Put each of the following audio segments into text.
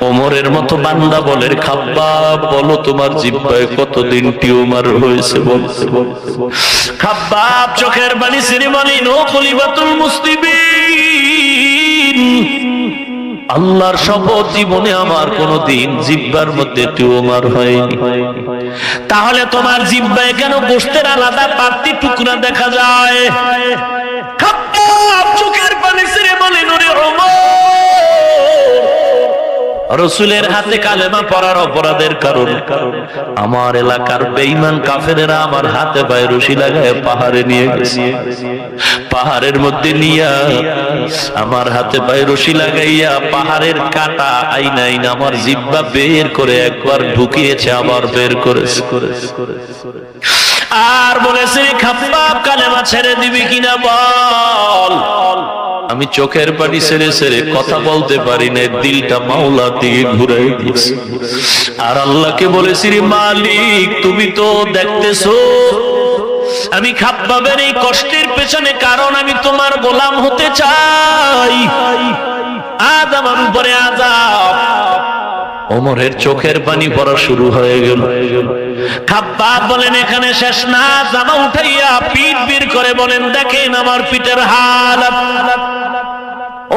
ওমরের মতো বান্দা বলে, খাব্বাব বলো তোমার জিহ্বায় কতদিন টিউমার হয়েছে বলতে। খাব্বাব চোখের পানি ছেড়ে বলেন, ও খলিফাতুল মুসলিমিন, আল্লাহর শপথ জীবনে আমার কোনদিন জিহ্বার মধ্যে টিউমার হয়নি। তাহলে তোমার জিহ্বায় কেন গোশতের আলাদা পাত্তি টুকরা দেখা যায়? খাব্বাব চোখের পানি ছেড়ে বলেন, ওরে ওমর, রাসূলের হাতে কালেমা পড়ার অপরাধের কারণে আমার এলাকার বেঈমান কাফেরেরা আমার হাতে পায়ে রশি লাগায় পাহাড়ে নিয়ে গেছে। পাহাড়ের মধ্যে নিয়া আমার হাতে পায়ে রশি লাগাইয়া পাহাড়ের কাটা আইনা আইনা আমার জিহ্বা বের করে একবার ঢুকিয়েছে, আবার বের করেছে। আর বলেছে, খাব্বাব কালেমা ছেড়ে দিবি কিনা বল। আমি চোখের পানি ছেড়ে ছেড়ে কথা বলতে পারি না, দিলটা মাওলা দিকে ঘুরাই দিয়েছে। আর আল্লাহকে বলেছি, মালিক তুমি তো দেখতেছো আমি খাব্বাবের এই কষ্টের পেছনে কারণ আমি তোমার গোলাম হতে চাই, আজ আমার উপরে আযাব। ওমরের চোখের পানি পড়া শুরু হয়ে গেল। খাব্বাব বলেন, এখানে শেষ না, জামা উঠাইয়া পিঠ বের করে বলেন, দেখেন আমার পিঠের হালত।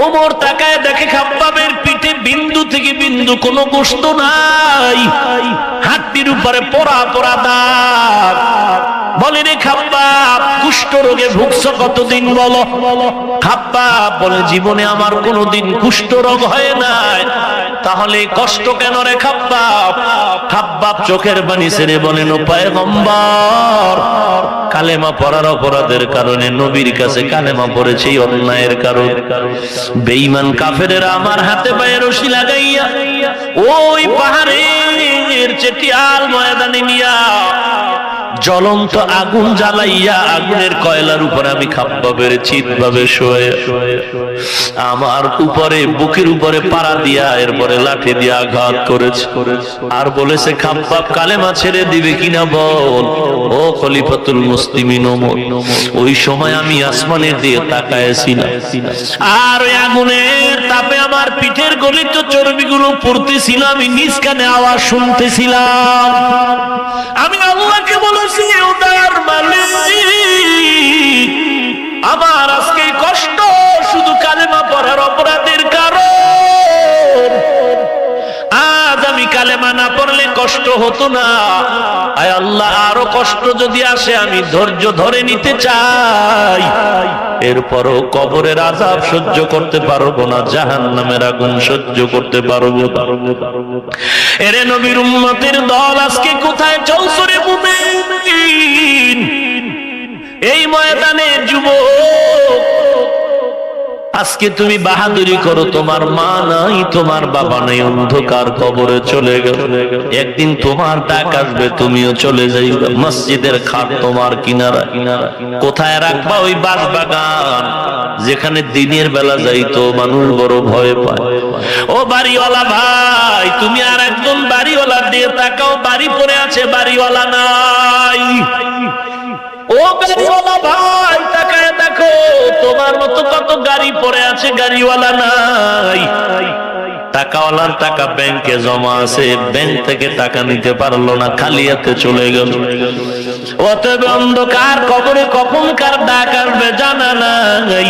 ওমর তাকায় দেখে খাব্বাবের পিঠে বিন্দু থেকে বিন্দু কোনো গোশত নাই, হাড়টির উপরে পোড়া পোড়া দাগ। বলে, রে খাব্বাব, কুষ্ঠ রোগে ভুগছো কতদিন বলো? খাব্বাব বলে, জীবনে আমার কোনোদিন কুষ্ঠ রোগ হয় নাই। তাহলে কষ্ট কেন রে খাব্বাব? খাব্বাব চোখের পানি ছেড়ে বলেন, ও পয়গম্বর, কালেমা পড়ার অপরাধের কারণে নবীর কাছে কালেমা পড়েছি অন্যায়ের কারণে। বেঈমান কাফেরেরা আমার হাতে পায়ে রশি লাগাইয়া ওই পাহাড়ের চেটিয়াল ময়দানে নিয়া জ্বলন্ত আগুন জ্বালাইয়া আগুনের কয়লার উপরে আমি খাব্বাবের চিৎভাবে শোয়ে আমার উপরে বুকের উপরে পাড়া দিয়া এরপরে লাঠি দিয়ে আঘাত করেছে। আর বলেছে, খাব্বাব কালেমা ছেড়ে দিবে কিনা বল। ও খলিফাতুল মুসলিমিন ওমর, ওই সময় আমি আসমানের দিকে তাকায়াছিলাম, আর ওই আগুনের তাপে আমার পিঠের গলিত চর্বিগুলো পড়তেছিল, আমি নিজ কানে আওয়াজ শুনতেছিলাম। আমি আল্লাহকে বলেছি, ওটার মালিক, আমার আজকে কষ্ট শুধু কালেমা পড়ার অপরাধের কারণ। আজ আমি কালেমা না পড়লে কষ্ট হতো না। আয় আল্লাহ, আরো কষ্ট যদি আসে আমি ধৈর্য ধরে নিতে চাই, এরপরও কবরের আযাব সহ্য করতে পারবো না, জাহান্নামের আগুন সহ্য করতে পারবো না। এরে নবীর উম্মতের দল, আজকে কোথায় চলছো রে মুমিন? এই ময়দানে যুবক, আজকে তুমি বাহাদুরি করো, তোমার মা নাই, তোমার বাবা নাই, অন্ধকার কবরে চলে গেল। একদিন তোমার ডাক আসবে, তুমিও চলে যাইবে। মসজিদের খাট তোমার কিনারা, কোথায় রাখবা? ওই বাঁশবাগান যেখানে দিনের বেলা যাইতো মানুষ বড় ভয় পায়। ও বাড়িওয়ালা ভাই, তুমি আর একজন বাড়িওয়ালার দিয়ে তাকাও, বাড়ি পড়ে আছে, বাড়িওয়ালা নাই। ও গাড়িওয়ালা ভাই, তাকায় দেখো, তোমার মতো কত গাড়ি পড়ে আছে, গাড়িওয়ালা নাই। টাকাওয়ালার টাকা ব্যাংকে জমা আছে, ব্যাংক থেকে টাকা নিতে পারলো না, খালি হাতে চলে গেল। অতএব অন্ধকার কবরে কখন কার ডাক আসবে জানা নাই।